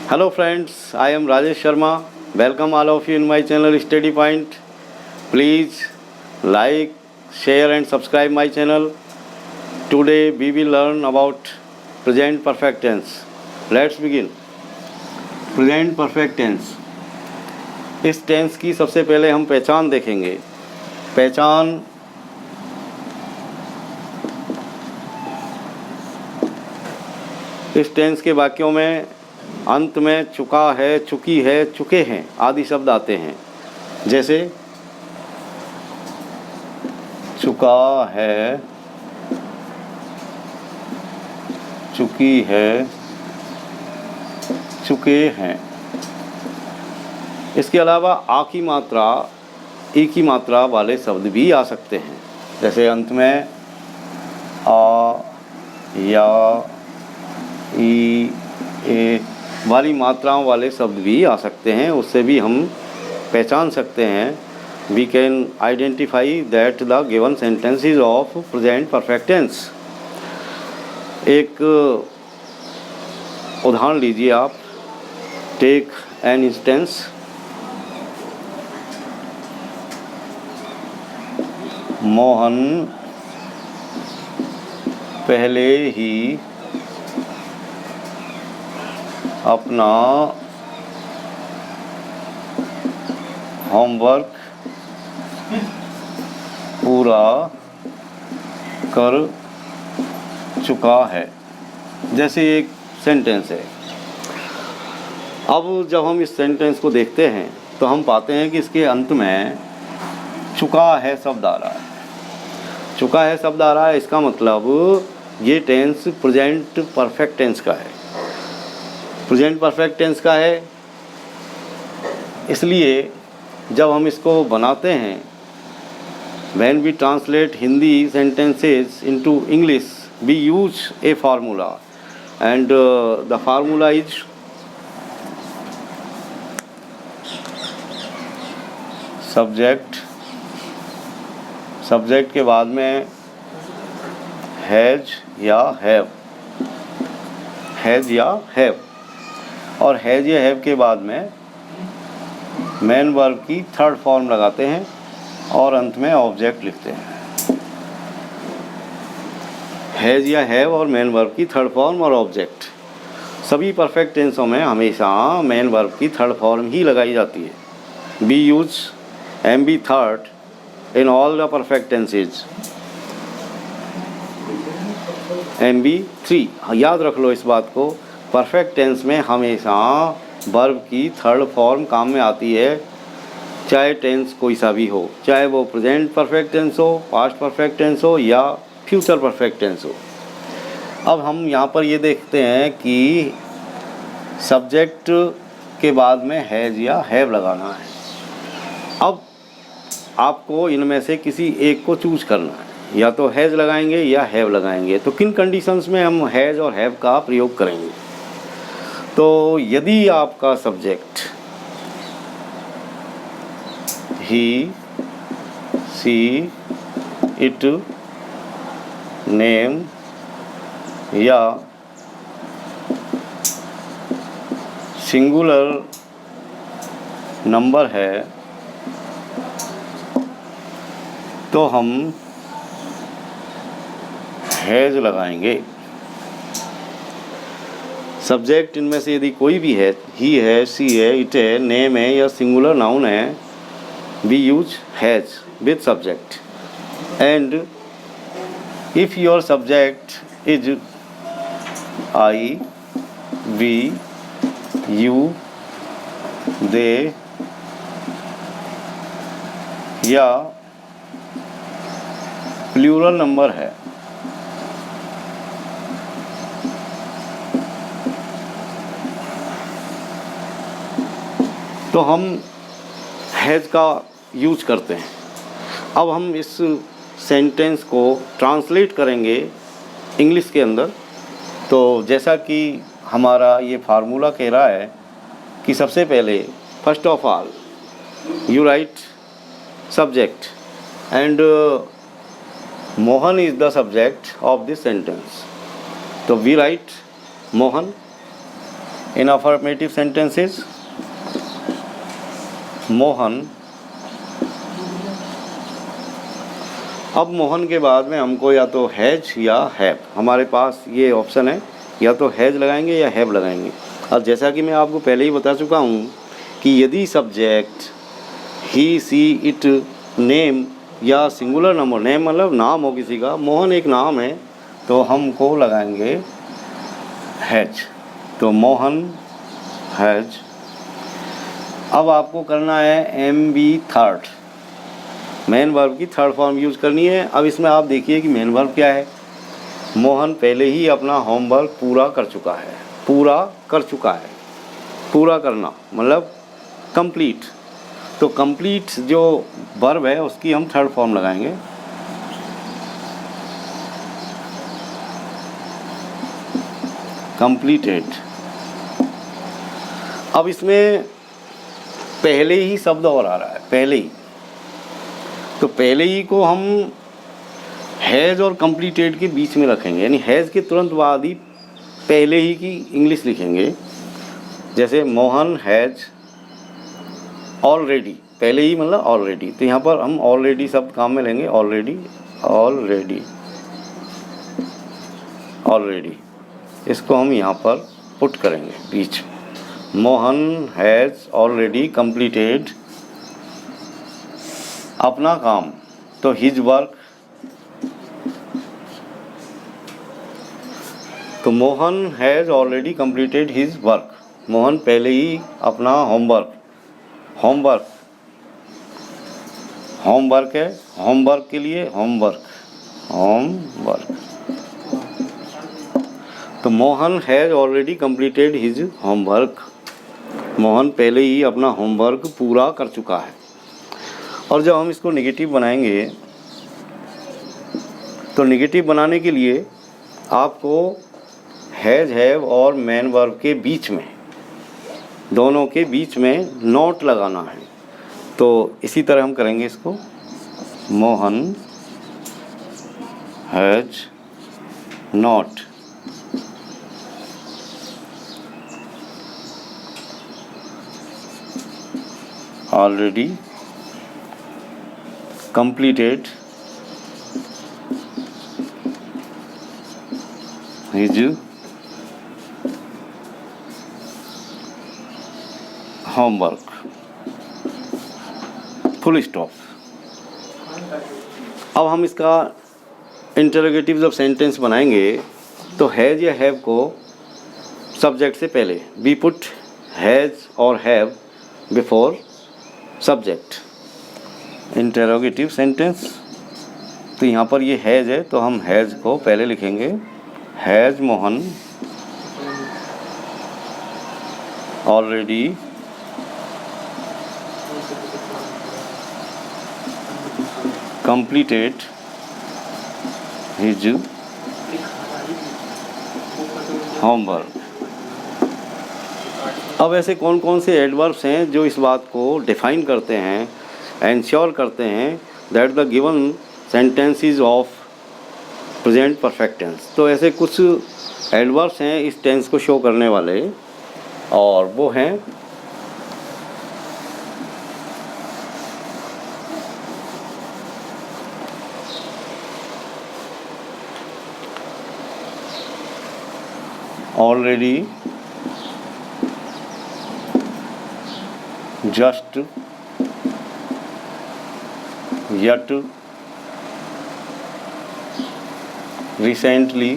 Hello friends, I am Rajesh Sharma. Welcome all of you in my channel Study Point. Please like, share and subscribe my channel. Today we will learn about present perfect tense. Let's begin. Present perfect tense. इस tense की सबसे पहले हम पहचान देखेंगे. पहचान इस tense के वाक्यों में अंत में चुका है, चुकी है, चुके हैं आदि शब्द आते हैं. जैसे चुका है, चुकी है, चुके हैं. इसके अलावा आ की मात्रा, ई की मात्रा वाले शब्द भी आ सकते हैं. जैसे अंत में आ, या, ई, ए वाली मात्राओं वाले शब्द भी आ सकते हैं. उससे भी हम पहचान सकते हैं. We can identify that the given sentence is of present perfect tense. एक उदाहरण लीजिए आप. Take an instance. मोहन पहले ही अपना होमवर्क पूरा कर चुका है. जैसे एक सेंटेंस है. अब जब हम इस सेंटेंस को देखते हैं तो हम पाते हैं कि इसके अंत में चुका है शब्द आ रहा है. चुका है शब्द आ रहा है. इसका मतलब ये टेंस प्रेजेंट परफेक्ट टेंस का है. प्रेजेंट परफेक्ट टेंस का है. इसलिए जब हम इसको बनाते हैं, when we translate Hindi sentences into English, we use a formula and the formula is subject. Subject के बाद में हैज या हैव, हैज या हैव, और हैज या हैव के बाद में मेन वर्ब की थर्ड फॉर्म लगाते हैं और अंत में ऑब्जेक्ट लिखते हैं. हैज या हैव और मेन वर्ब की थर्ड फॉर्म और ऑब्जेक्ट. सभी परफेक्ट टेंसों में हमेशा मेन वर्ब की थर्ड फॉर्म ही लगाई जाती है. We use M B third in all the perfect tenses. M B three. याद रख लो इस बात को. परफेक्ट टेंस में हमेशा वर्ब की थर्ड फॉर्म काम में आती है, चाहे टेंस कोई सा भी हो, चाहे वो प्रेजेंट परफेक्ट टेंस हो, पास्ट परफेक्ट टेंस हो या फ्यूचर परफेक्ट टेंस हो. अब हम यहाँ पर ये देखते हैं कि सब्जेक्ट के बाद में हैज या हैव लगाना है. अब आपको इनमें से किसी एक को चूज करना है. या तो हैज लगाएंगे या हैव लगाएंगे. तो किन कंडीशंस में हम हैज और हैव का प्रयोग करेंगे? तो यदि आपका subject he, she, it, name या सिंगुलर नंबर है तो हम हैज लगाएंगे. सब्जेक्ट इनमें से यदि कोई भी है, ही है, सी है, इट है, नेम है या सिंगुलर नाउन है, we use has with subject. And if your subject is I, we, you, they या प्लूरल नंबर है, तो हम हैज का यूज करते हैं. अब हम इस सेंटेंस को ट्रांसलेट करेंगे इंग्लिश के अंदर. तो जैसा कि हमारा ये फार्मूला कह रहा है कि सबसे पहले first of all you write subject and Mohan is the subject of this sentence. तो we write Mohan in affirmative sentences Mohan, अब मोहन के बाद में हमको या तो हैज या हैव, हमारे पास ये ऑप्शन है, या तो हैज लगाएंगे या हैव लगाएंगे। और जैसा कि मैं आपको पहले ही बता चुका हूँ कि यदि subject he she it name या सिंगुलर नंबर, नेम मतलब नाम हो किसी का, मोहन एक नाम है तो हमको लगाएंगे हैज, तो मोहन हैज। अब आपको करना है MB थर्ड, मेन वर्ब की थर्ड फॉर्म यूज़ करनी है। अब इसमें आप देखिए कि मेन वर्ब क्या है। मोहन पहले ही अपना होमवर्क पूरा कर चुका है, पूरा कर चुका है, पूरा करना मतलब कंप्लीट, तो कंप्लीट जो वर्ब है उसकी हम थर्ड फॉर्म लगाएंगे, कंप्लीटेड। अब इसमें पहले ही शब्द और आ रहा है, पहले ही, तो पहले ही को हम हैज़ और कंप्लीटेड के बीच में रखेंगे, यानी हैज़ के तुरंत बाद ही पहले ही की इंग्लिश लिखेंगे। जैसे मोहन हैज़ ऑलरेडी, पहले ही मतलब ऑलरेडी, तो यहाँ पर हम ऑलरेडी शब्द काम में लेंगे, ऑलरेडी, ऑलरेडी, ऑलरेडी, इसको हम यहाँ पर पुट करेंगे बीच में। मोहन हैज़ ऑलरेडी कंप्लीटेड अपना काम, तो हिज वर्क, तो Mohan has already completed his work, Mohan पहले ही अपना होमवर्क, होमवर्क, होमवर्क है, होमवर्क के लिए होमवर्क, होमवर्क, तो Mohan has already completed his homework, Mohan पहले ही अपना होमवर्क पूरा कर चुका है। और जब हम इसको नेगेटिव बनाएंगे तो नेगेटिव बनाने के लिए आपको हैज़, हैव और मेन वर्ब के बीच में, दोनों के बीच में नॉट लगाना है। तो इसी तरह हम करेंगे इसको, Mohan has not already completed his homework, full stop. अब हम इसका इंटरोगेटिव जब सेंटेंस बनाएंगे तो हैज़ या हैव को सब्जेक्ट से पहले, वी पुट हैज़ और have before subject, interrogative sentence. तो यहाँ पर ये हैज़ है तो हम हैज़ को पहले लिखेंगे, has Mohan already completed his homework. अब ऐसे कौन कौन से एडवर्ब्स हैं जो इस बात को डिफाइन करते हैं, एंश्योर करते हैं that the given sentence is of present perfect tense. तो ऐसे कुछ एडवर्ब्स हैं इस टेंस को शो करने वाले, और वो हैं already, just, yet, recently,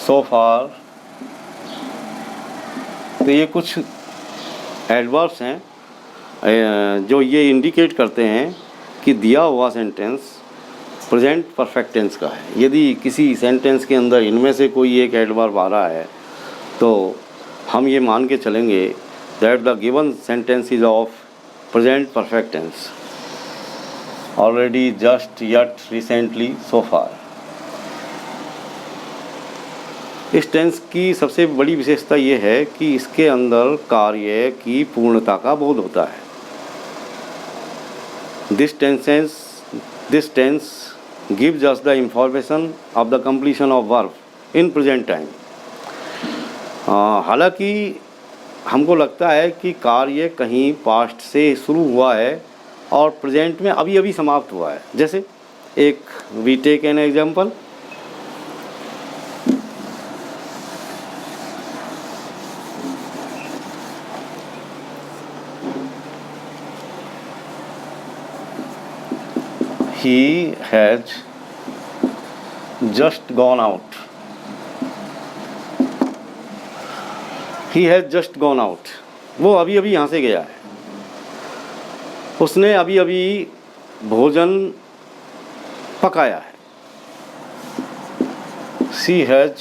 so far। तो ये कुछ एडवर्ब्स हैं जो ये इंडिकेट करते हैं कि दिया हुआ सेंटेंस प्रेजेंट परफेक्ट टेंस का है। यदि किसी सेंटेंस के अंदर इनमें से कोई एक एडवर्ब आ रहा है तो हम ये मान के चलेंगे that the given sentence is of present perfect tense, already, just, yet, recently, so far. इस टेंस की सबसे बड़ी विशेषता ये है कि इसके अंदर कार्य की पूर्णता का बोध होता है। This tense gives us the information of the completion of verb in present time। हालांकि हमको लगता है कि कार्य कहीं पास्ट से शुरू हुआ है और प्रेजेंट में अभी अभी समाप्त हुआ है। जैसे एक we take an example, he has just gone out. He has just gone out. वो अभी अभी यहाँ से गया है। उसने अभी अभी भोजन पकाया है। She has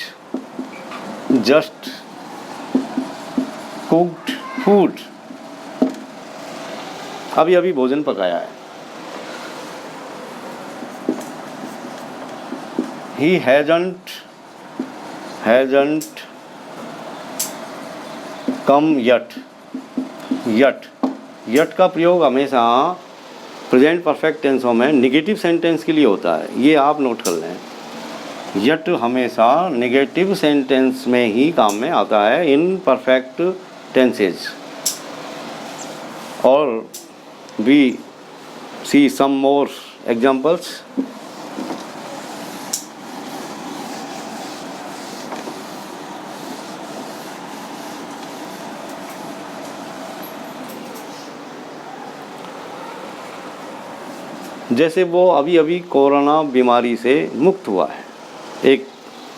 just cooked food. अभी अभी भोजन पकाया है। He hasn't come yet. Yet का प्रयोग हमेशा प्रेजेंट परफेक्ट टेंसों में निगेटिव सेंटेंस के लिए होता है, ये आप नोट कर लें। यट हमेशा निगेटिव सेंटेंस में ही काम में आता है इन परफेक्ट टेंसेज। और we see some more examples. जैसे वो अभी अभी कोरोना बीमारी से मुक्त हुआ है। एक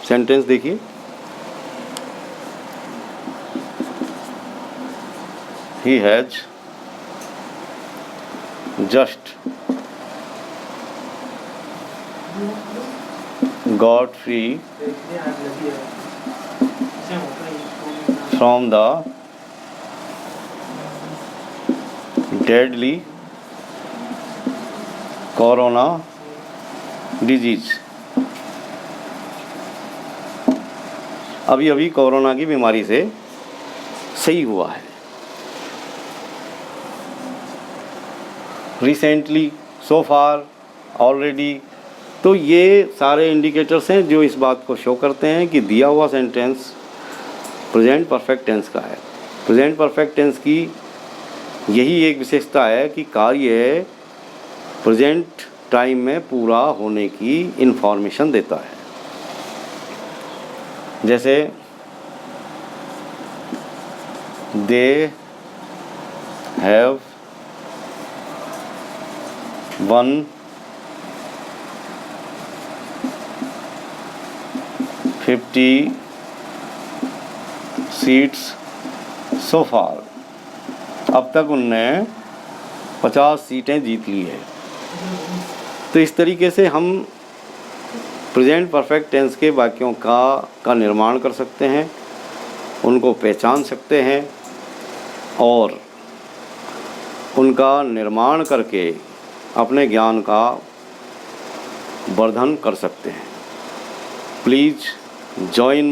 सेंटेंस देखिए, he has just got free from the deadly corona disease. अभी अभी कोरोना की बीमारी से सही हुआ है। रिसेंटली, सो फार, ऑलरेडी। तो ये सारे इंडिकेटर्स हैं जो इस बात को शो करते हैं कि दिया हुआ सेंटेंस प्रेजेंट परफेक्ट टेंस का है। प्रेजेंट परफेक्ट टेंस की यही एक विशेषता है कि कार्य प्रेजेंट टाइम में पूरा होने की इन्फॉर्मेशन देता है। जैसे दे हैव 150 सीट्स सो फार। अब तक उनने 50 सीटें जीत ली है। तो इस तरीके से हम प्रेजेंट परफेक्ट टेंस के वाक्यों का निर्माण कर सकते हैं, उनको पहचान सकते हैं और उनका निर्माण करके अपने ज्ञान का वर्धन कर सकते हैं। Please join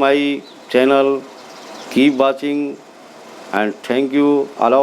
my channel, keep watching and thank you a lot.